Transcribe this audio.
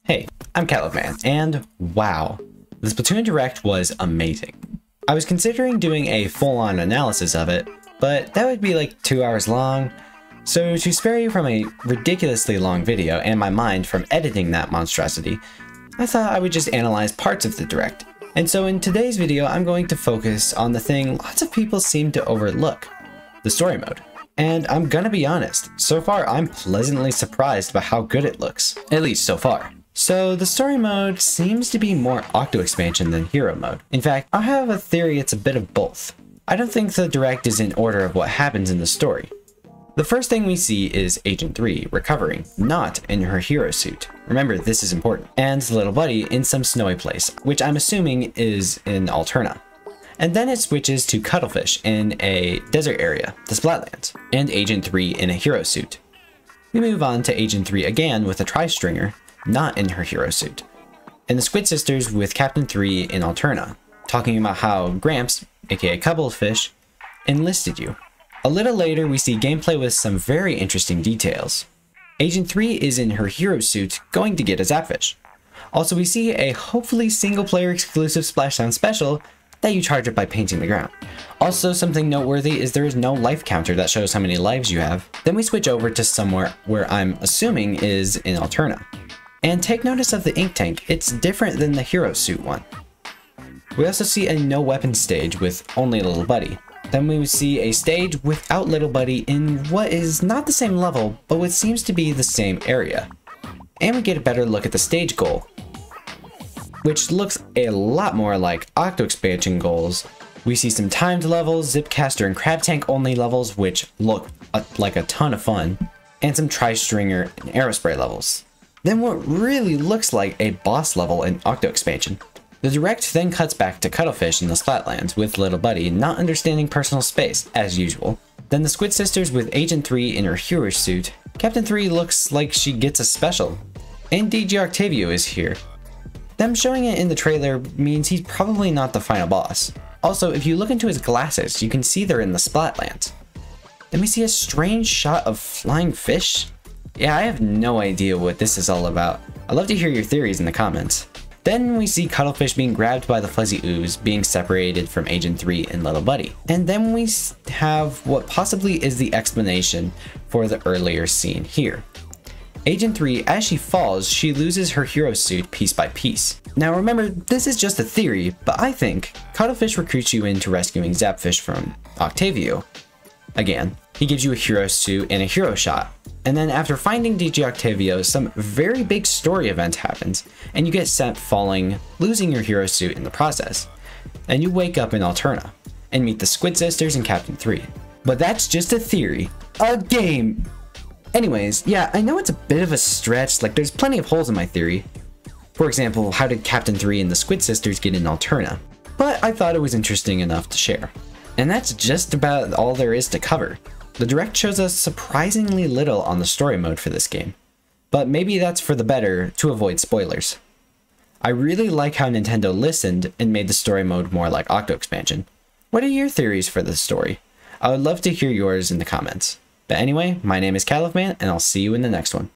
Hey, I'm Catloafman, and wow, the Splatoon Direct was amazing. I was considering doing a full-on analysis of it, but that would be like 2 hours long, so to spare you from a ridiculously long video and my mind from editing that monstrosity, I thought I would just analyze parts of the Direct. And so in today's video, I'm going to focus on the thing lots of people seem to overlook, the story mode. And I'm gonna be honest, so far I'm pleasantly surprised by how good it looks, at least so far. So the story mode seems to be more Octo expansion than hero mode. In fact, I have a theory it's a bit of both. I don't think the Direct is in order of what happens in the story. The first thing we see is Agent 3 recovering, not in her hero suit. Remember, this is important. And the little buddy in some snowy place, which I'm assuming is in Alterna. And then it switches to Cuttlefish in a desert area, the Splatlands, and Agent 3 in a hero suit. We move on to Agent 3 again with a tri-stringer, not in her hero suit, and the Squid Sisters with Captain 3 in Alterna, talking about how Gramps, aka Cuttlefish, enlisted you. A little later we see gameplay with some very interesting details. Agent 3 is in her hero suit going to get a Zapfish. Also we see a hopefully single player exclusive Splashdown special that you charge up by painting the ground. Also, something noteworthy is there is no life counter that shows how many lives you have. Then we switch over to somewhere where I'm assuming is in Alterna. And take notice of the ink tank, it's different than the hero suit one. We also see a no weapon stage with only Little Buddy. Then we see a stage without Little Buddy in what is not the same level, but what seems to be the same area. And we get a better look at the stage goal, which looks a lot more like Octo expansion goals. We see some timed levels, Zipcaster and Crab Tank only levels, which look like a ton of fun, and some Tri-Stringer and Aerospray levels. Then what really looks like a boss level in Octo expansion. The Direct then cuts back to Cuttlefish in the Splatlands with Little Buddy not understanding personal space, as usual. Then the Squid Sisters with Agent 3 in her hero suit. Captain 3 looks like she gets a special. And DJ Octavio is here. Them showing it in the trailer means he's probably not the final boss. Also, if you look into his glasses, you can see they're in the Splatlands. Then we see a strange shot of flying fish. Yeah, I have no idea what this is all about. I'd love to hear your theories in the comments. Then we see Cuttlefish being grabbed by the fuzzy ooze, being separated from Agent 3 and Little Buddy. And then we have what possibly is the explanation for the earlier scene here. Agent 3, as she falls, she loses her hero suit piece by piece. Now remember, this is just a theory, but I think Cuttlefish recruits you into rescuing Zapfish from Octavio. Again, he gives you a hero suit and a hero shot. And then after finding DJ Octavio, some very big story event happens, and you get sent falling, losing your hero suit in the process. And you wake up in Alterna, and meet the Squid Sisters and Captain 3. But that's just a theory. A game! Anyways, yeah, I know it's a bit of a stretch, like there's plenty of holes in my theory. For example, how did Captain 3 and the Squid Sisters get in Alterna? But I thought it was interesting enough to share. And that's just about all there is to cover. The Direct shows us surprisingly little on the story mode for this game, but maybe that's for the better to avoid spoilers. I really like how Nintendo listened and made the story mode more like Octo expansion. What are your theories for this story? I would love to hear yours in the comments. But anyway, my name is Catloafman, and I'll see you in the next one.